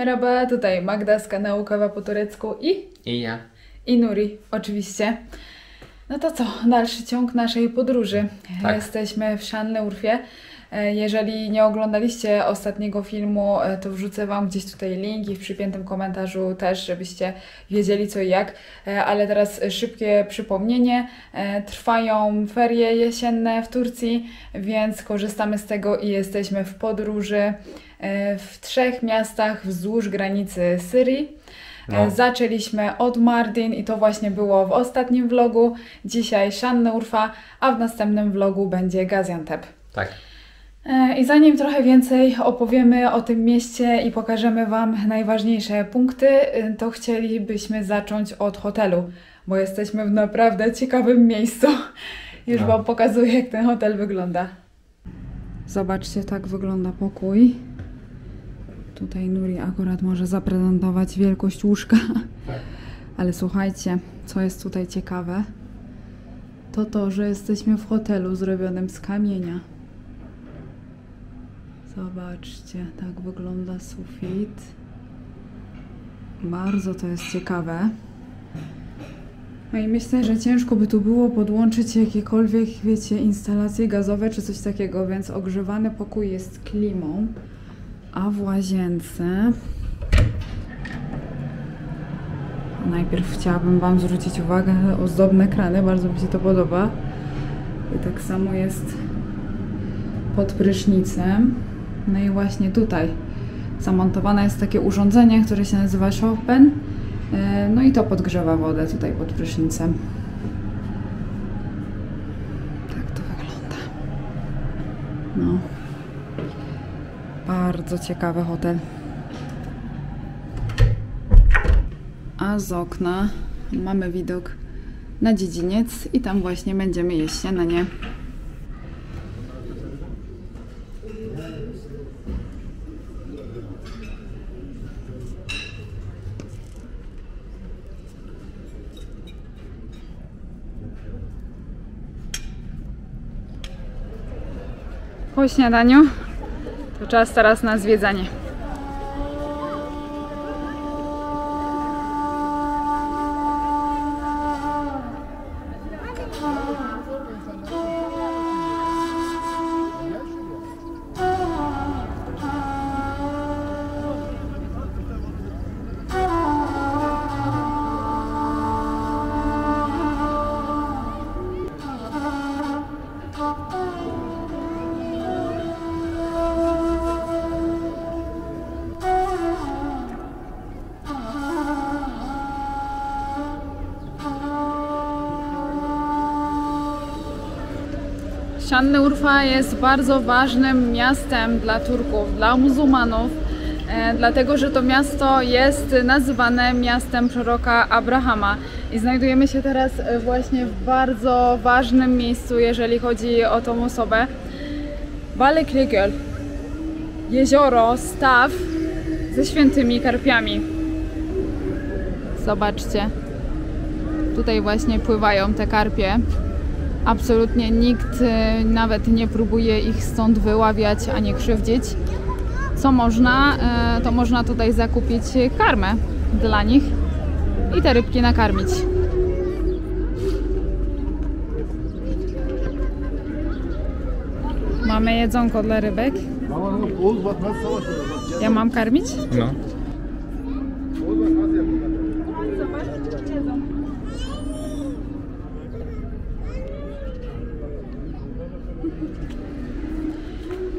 Merhaba, tutaj Magda z kanału Kawa po turecku I ja. I Nuri, oczywiście. No to co, dalszy ciąg naszej podróży. Tak. Jesteśmy w Şanlıurfa. Jeżeli nie oglądaliście ostatniego filmu, to wrzucę Wam gdzieś tutaj link i w przypiętym komentarzu też, żebyście wiedzieli co i jak. Ale teraz szybkie przypomnienie. Trwają ferie jesienne w Turcji, więc korzystamy z tego i jesteśmy w podróży w 3 miastach wzdłuż granicy Syrii. No. Zaczęliśmy od Mardin i to właśnie było w ostatnim vlogu. Dzisiaj Şanlıurfa, a w następnym vlogu będzie Gaziantep. Tak. I zanim trochę więcej opowiemy o tym mieście i pokażemy Wam najważniejsze punkty, to chcielibyśmy zacząć od hotelu, bo jesteśmy w naprawdę ciekawym miejscu. Już Wam pokazuję, jak ten hotel wygląda. Zobaczcie, tak wygląda pokój. Tutaj Nuri akurat może zaprezentować wielkość łóżka. Ale słuchajcie, co jest tutaj ciekawe, to, że jesteśmy w hotelu zrobionym z kamienia. Zobaczcie, tak wygląda sufit. Bardzo to jest ciekawe. No i myślę, że ciężko by tu było podłączyć jakiekolwiek, wiecie, instalacje gazowe czy coś takiego, więc ogrzewany pokój jest klimą. A w łazience... Najpierw chciałabym Wam zwrócić uwagę na ozdobne krany, bardzo mi się to podoba. I tak samo jest pod prysznicem. No i właśnie tutaj zamontowane jest takie urządzenie, które się nazywa Chopin. No i to podgrzewa wodę tutaj pod prysznicem. Tak to wygląda. No. Bardzo ciekawy hotel. A z okna mamy widok na dziedziniec i tam właśnie będziemy jeść śniadanie. Po śniadaniu to czas teraz na zwiedzanie. Şanlıurfa jest bardzo ważnym miastem dla Turków, dla muzułmanów, dlatego że to miasto jest nazywane miastem proroka Abrahama i znajdujemy się teraz właśnie w bardzo ważnym miejscu, jeżeli chodzi o tą osobę. Balıklı Göl, jezioro, staw ze świętymi karpiami. Zobaczcie, tutaj właśnie pływają te karpie. Absolutnie nikt nawet nie próbuje ich stąd wyławiać ani krzywdzić. Co można, to można tutaj zakupić karmę dla nich i te rybki nakarmić. Mamy jedzonko dla rybek. Ja mam karmić? No.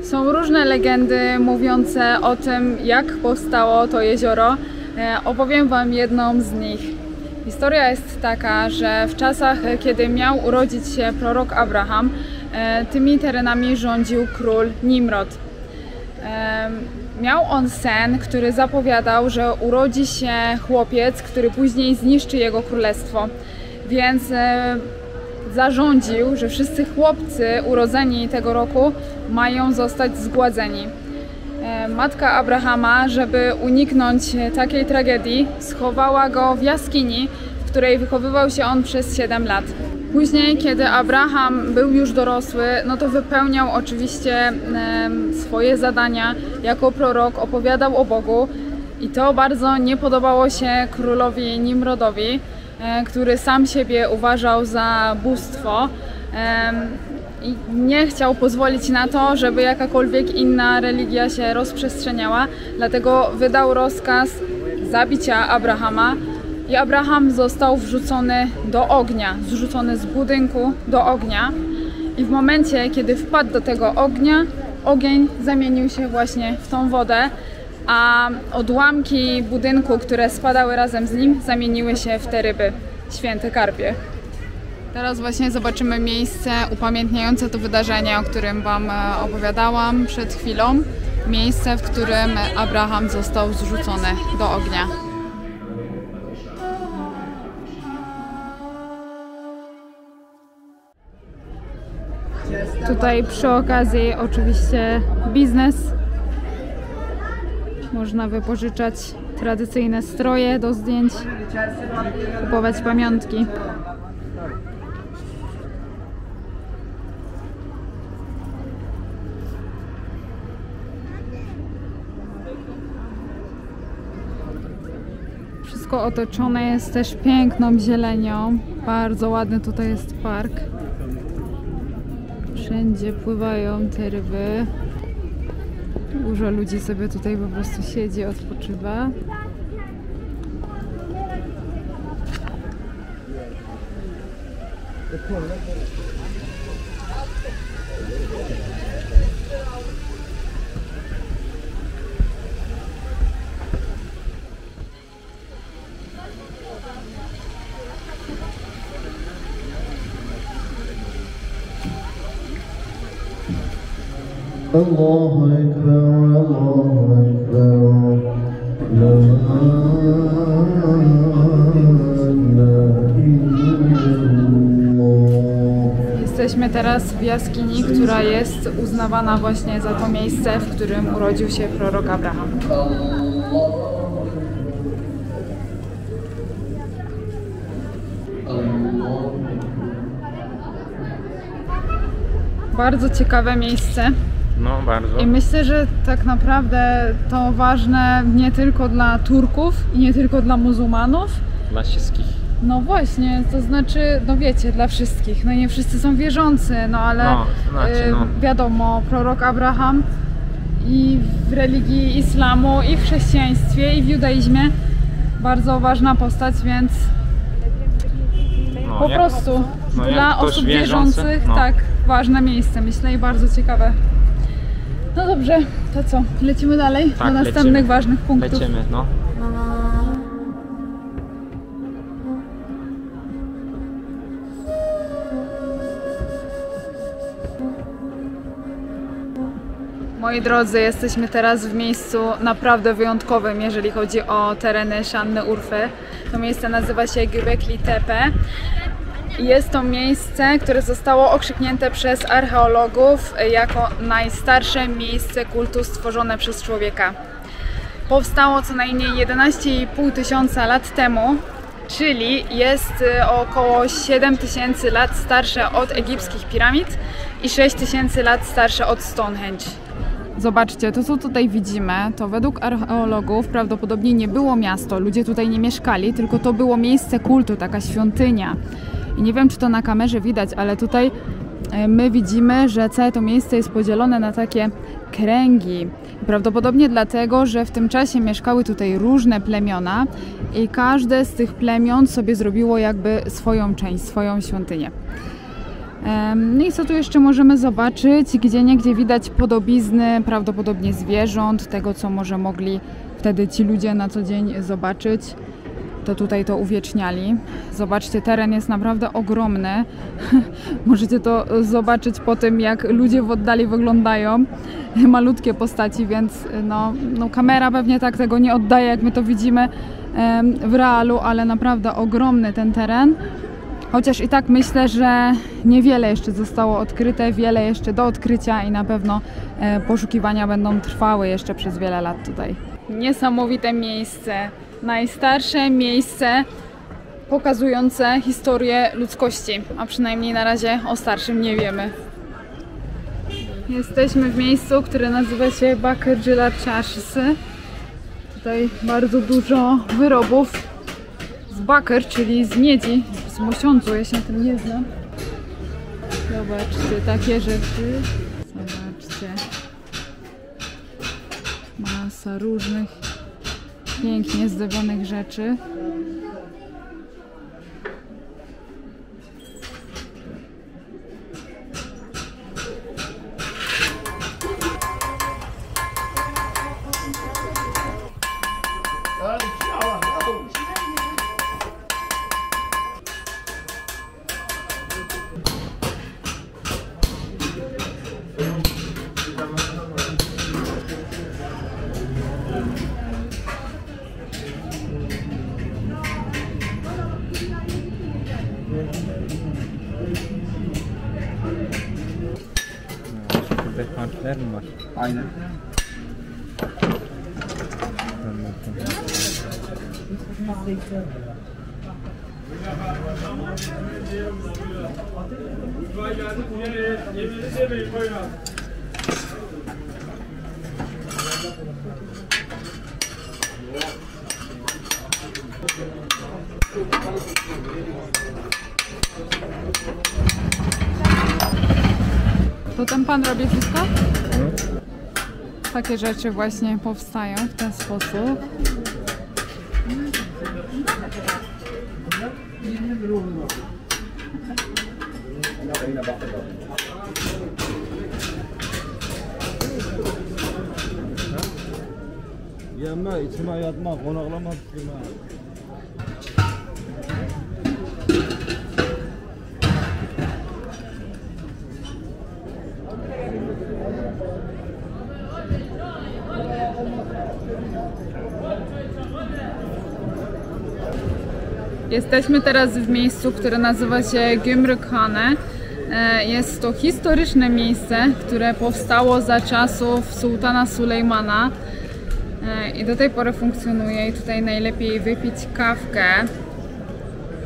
Są różne legendy mówiące o tym, jak powstało to jezioro. Opowiem Wam jedną z nich. Historia jest taka, że w czasach, kiedy miał urodzić się prorok Abraham, tymi terenami rządził król Nimrod. Miał on sen, który zapowiadał, że urodzi się chłopiec, który później zniszczy jego królestwo. Więc zarządził, że wszyscy chłopcy urodzeni tego roku mają zostać zgładzeni. Matka Abrahama, żeby uniknąć takiej tragedii, schowała go w jaskini, w której wychowywał się on przez 7 lat. Później, kiedy Abraham był już dorosły, no to wypełniał oczywiście swoje zadania jako prorok, opowiadał o Bogu I to bardzo nie podobało się królowi Nimrodowi, który sam siebie uważał za bóstwo i nie chciał pozwolić na to, żeby jakakolwiek inna religia się rozprzestrzeniała. Dlatego wydał rozkaz zabicia Abrahama i Abraham został wrzucony do ognia, zrzucony z budynku do ognia. I w momencie, kiedy wpadł do tego ognia, ogień zamienił się właśnie w tą wodę, a odłamki budynku, które spadały razem z nim, zamieniły się w te ryby, święte karpie. Teraz właśnie zobaczymy miejsce upamiętniające to wydarzenie, o którym Wam opowiadałam przed chwilą. Miejsce, w którym Abraham został zrzucony do ognia. Tutaj przy okazji oczywiście biznes. Można wypożyczać tradycyjne stroje do zdjęć, kupować pamiątki. Wszystko otoczone jest też piękną zielenią. Bardzo ładny tutaj jest park. Wszędzie pływają te ryby. Dużo ludzi sobie tutaj po prostu siedzi, odpoczywa. Allahu Ekber, Allahu Ekber, la ilaha illallah. Jesteśmy teraz w jaskini, która jest uznawana właśnie za to miejsce, w którym urodził się prorok Abraham. Bardzo ciekawe miejsce. No, bardzo. I myślę, że tak naprawdę to ważne nie tylko dla Turków i nie tylko dla muzułmanów. Dla wszystkich. No właśnie, to znaczy, no wiecie, dla wszystkich. No nie wszyscy są wierzący, no ale wiadomo, prorok Abraham i w religii islamu, i w chrześcijaństwie, i w judaizmie bardzo ważna postać, więc po prostu dla osób wierzących tak, ważne miejsce, myślę, i bardzo ciekawe. No dobrze, to co? Lecimy dalej do następnych ważnych punktów. Lecimy, no. Moi drodzy, jesteśmy teraz w miejscu naprawdę wyjątkowym, jeżeli chodzi o tereny Szanny Urfy. To miejsce nazywa się Göbekli Tepe. Jest to miejsce, które zostało okrzyknięte przez archeologów jako najstarsze miejsce kultu stworzone przez człowieka. Powstało co najmniej 11,5 tysiąca lat temu, czyli jest około 7000 lat starsze od egipskich piramid i 6000 lat starsze od Stonehenge. Zobaczcie, to co tutaj widzimy, to według archeologów prawdopodobnie nie było miasto, ludzie tutaj nie mieszkali, tylko to było miejsce kultu, taka świątynia. I nie wiem, czy to na kamerze widać, ale tutaj my widzimy, że całe to miejsce jest podzielone na takie kręgi. Prawdopodobnie dlatego, że w tym czasie mieszkały tutaj różne plemiona i każde z tych plemion sobie zrobiło jakby swoją część, swoją świątynię. No i co tu jeszcze możemy zobaczyć? Gdzieniegdzie widać podobizny, prawdopodobnie zwierząt, tego co może mogli wtedy ci ludzie na co dzień zobaczyć. To tutaj to uwieczniali. Zobaczcie, teren jest naprawdę ogromny. Możecie to zobaczyć po tym, jak ludzie w oddali wyglądają. Malutkie postaci, więc no kamera pewnie tak tego nie oddaje, jak my to widzimy w realu, ale naprawdę ogromny ten teren. Chociaż i tak myślę, że niewiele jeszcze zostało odkryte, wiele jeszcze do odkrycia i na pewno poszukiwania będą trwały jeszcze przez wiele lat tutaj. Niesamowite miejsce. Najstarsze miejsce pokazujące historię ludzkości, a przynajmniej na razie o starszym nie wiemy. Jesteśmy w miejscu, które nazywa się Bakır Çarşısı. Tutaj bardzo dużo wyrobów z baker, czyli z miedzi, z mosiądzu, ja się na tym nie znam. Zobaczcie, takie rzeczy. Zobaczcie. Masa różnych pięknie zdobionych rzeczy. Aynen. To ten pan robi wszystko? Takie rzeczy właśnie powstają w ten sposób. يا ما يتسمع يا دماغ ونغلا ما تسمع. Jesteśmy teraz w miejscu, które nazywa się Gümrükhane. Jest to historyczne miejsce, które powstało za czasów sułtana Sulejmana i do tej pory funkcjonuje. I tutaj najlepiej wypić kawkę,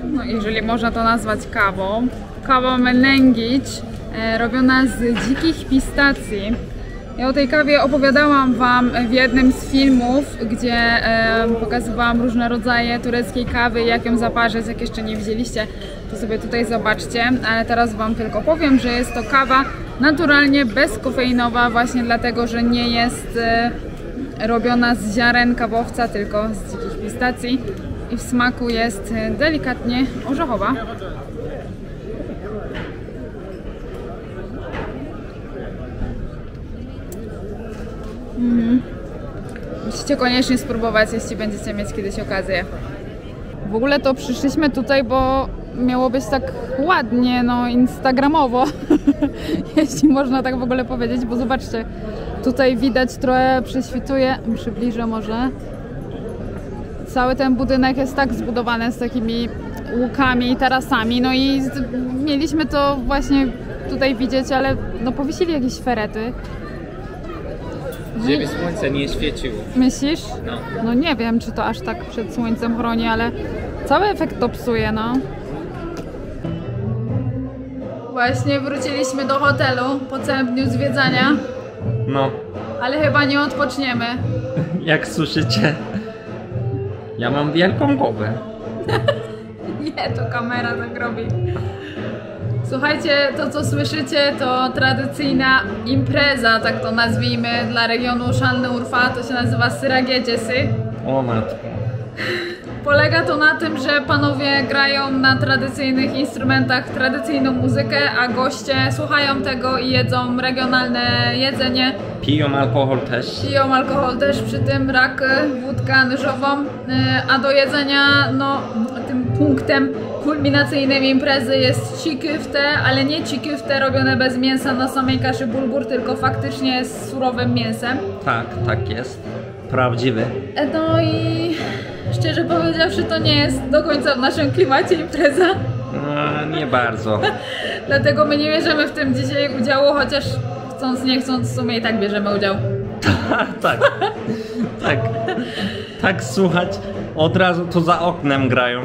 no, jeżeli można to nazwać kawą. Kawa Menengiç, robiona z dzikich pistacji. Ja o tej kawie opowiadałam Wam w jednym z filmów, gdzie pokazywałam różne rodzaje tureckiej kawy, jak ją zaparzyć. Jak jeszcze nie widzieliście, to sobie tutaj zobaczcie. Ale teraz Wam tylko powiem, że jest to kawa naturalnie bezkofeinowa, właśnie dlatego, że nie jest robiona z ziaren kawowca, tylko z dzikich pistacji. I w smaku jest delikatnie orzechowa. Musicie koniecznie spróbować, jeśli będziecie mieć kiedyś okazję. W ogóle to przyszliśmy tutaj, bo miało być tak ładnie, no instagramowo, jeśli można tak w ogóle powiedzieć, bo zobaczcie, tutaj widać trochę prześwituje, przybliżę może. Cały ten budynek jest tak zbudowany z takimi łukami i tarasami, no i mieliśmy to właśnie tutaj widzieć, ale no powiesili jakieś ferety. Żeby słońce nie świeciło. Myślisz? No. No nie wiem, czy to aż tak przed słońcem chroni, ale cały efekt to psuje, no. Właśnie wróciliśmy do hotelu po całym dniu zwiedzania, No, ale chyba nie odpoczniemy. jak słyszycie, ja mam wielką głowę. Nie, to kamera tak robi. Słuchajcie, to co słyszycie to tradycyjna impreza, tak to nazwijmy, dla regionu Şanlıurfa, to się nazywa Sıra Gecesi. O matko. Polega to na tym, że panowie grają na tradycyjnych instrumentach tradycyjną muzykę, a goście słuchają tego i jedzą regionalne jedzenie. Piją alkohol też. Piją alkohol też, przy tym rak, wódkę nyżową, a do jedzenia, no, tym punktem kulminacyjnym imprezy jest çiğ köfte, ale nie çiğ köfte robione bez mięsa na samej kaszy bulgur, tylko faktycznie z surowym mięsem. Tak, tak jest. Prawdziwy. No i szczerze powiedziawszy, to nie jest do końca w naszym klimacie impreza. No, nie bardzo. Dlatego my nie bierzemy w tym dzisiaj udziału, chociaż chcąc nie chcąc w sumie i tak bierzemy udział. Tak. Tak. Tak słuchać. Od razu to za oknem grają.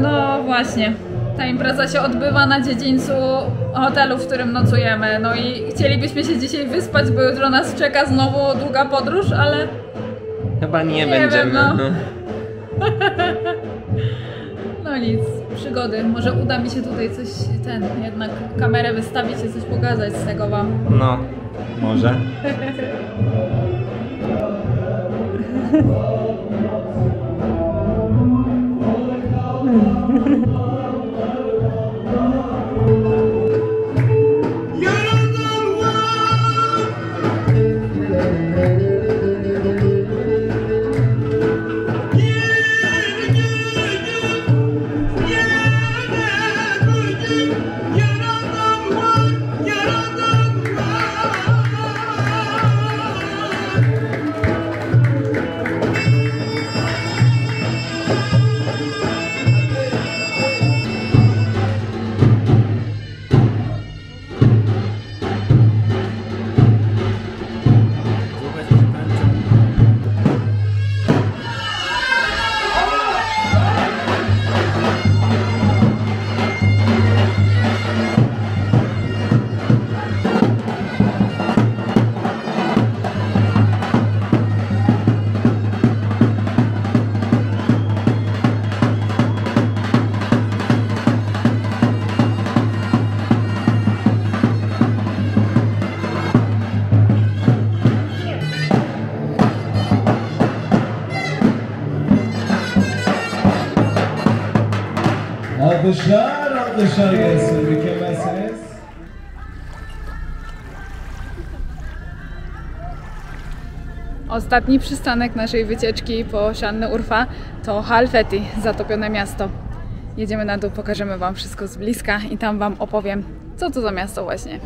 No właśnie. Ta impreza się odbywa na dziedzińcu hotelu, w którym nocujemy. No i chcielibyśmy się dzisiaj wyspać, bo jutro nas czeka znowu długa podróż, ale Chyba nie wiem, będziemy. no. No nic, przygody. Może uda mi się tutaj coś, jednak kamerę wystawić i coś pokazać z tego wam. No, może. Alkışlar gelsin, mükemmelsiniz. Ostatni przystanek naszej wycieczki po Şanlıurfa to Halfeti, zatopione miasto. Jedziemy na dół, pokażemy wam wszystko z bliska i tam wam opowiem, co to za miasto właśnie.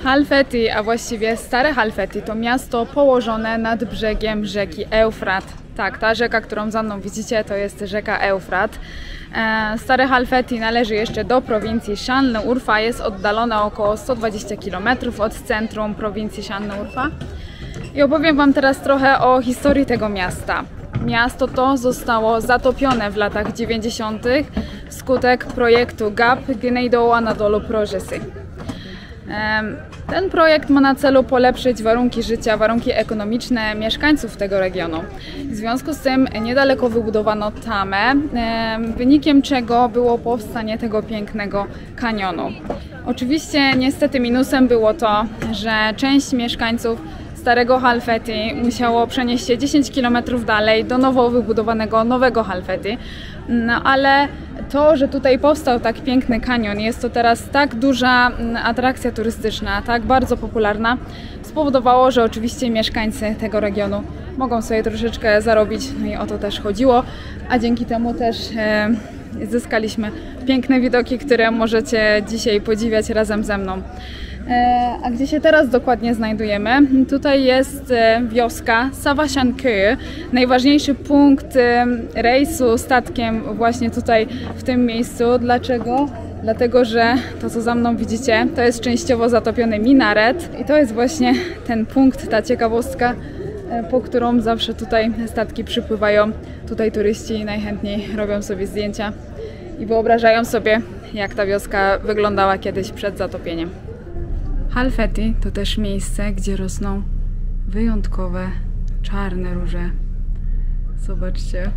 Halfeti, a właściwie Stare Halfeti, to miasto położone nad brzegiem rzeki Eufrat. Tak, ta rzeka, którą za mną widzicie, to jest rzeka Eufrat. Stare Halfeti należy jeszcze do prowincji Şanlıurfa, jest oddalona około 120 km od centrum prowincji Şanlıurfa. I opowiem wam teraz trochę o historii tego miasta. Miasto to zostało zatopione w latach 90. wskutek projektu GAP, Güneydoğu Anadolu Projesi. Ten projekt ma na celu polepszyć warunki życia, warunki ekonomiczne mieszkańców tego regionu. W związku z tym niedaleko wybudowano tamę, wynikiem czego było powstanie tego pięknego kanionu. Oczywiście niestety minusem było to, że część mieszkańców Starego Halfeti musiało przenieść się 10 km dalej do nowo wybudowanego nowego Halfeti. No ale to, że tutaj powstał tak piękny kanion, jest to teraz tak duża atrakcja turystyczna, tak bardzo popularna, spowodowało, że oczywiście mieszkańcy tego regionu mogą sobie troszeczkę zarobić, no i o to też chodziło, a dzięki temu też zyskaliśmy piękne widoki, które możecie dzisiaj podziwiać razem ze mną. A gdzie się teraz dokładnie znajdujemy? Tutaj jest wioska Savaşanköy, najważniejszy punkt rejsu statkiem właśnie tutaj w tym miejscu. Dlaczego? Dlatego, że to, co za mną widzicie, to jest częściowo zatopiony minaret i to jest właśnie ten punkt, ta ciekawostka, po którą zawsze tutaj statki przypływają. Tutaj turyści najchętniej robią sobie zdjęcia i wyobrażają sobie, jak ta wioska wyglądała kiedyś przed zatopieniem. Halfeti to też miejsce, gdzie rosną wyjątkowe czarne róże. Zobaczcie.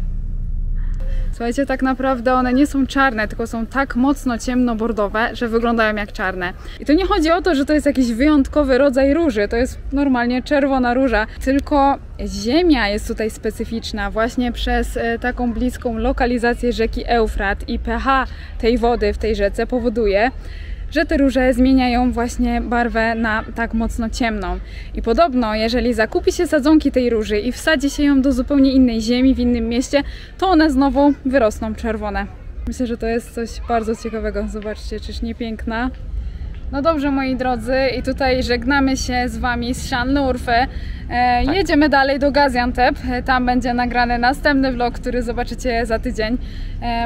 Słuchajcie, tak naprawdę one nie są czarne, tylko są tak mocno ciemnobordowe, że wyglądają jak czarne. I to nie chodzi o to, że to jest jakiś wyjątkowy rodzaj róży, to jest normalnie czerwona róża, tylko ziemia jest tutaj specyficzna właśnie przez taką bliską lokalizację rzeki Eufrat i pH tej wody w tej rzece powoduje, że te róże zmieniają właśnie barwę na tak mocno ciemną. I podobno, jeżeli zakupi się sadzonki tej róży i wsadzi się ją do zupełnie innej ziemi, w innym mieście, to one znowu wyrosną czerwone. Myślę, że to jest coś bardzo ciekawego. Zobaczcie, czyż nie piękna? No dobrze, moi drodzy, i tutaj żegnamy się z Wami z Şanlıurfa. Jedziemy dalej do Gaziantep. Tam będzie nagrany następny vlog, który zobaczycie za tydzień.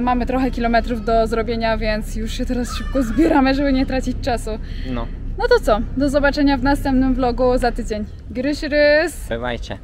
Mamy trochę kilometrów do zrobienia, więc już się teraz szybko zbieramy, żeby nie tracić czasu. No. No to co? Do zobaczenia w następnym vlogu za tydzień. Görüşürüz! Bywajcie.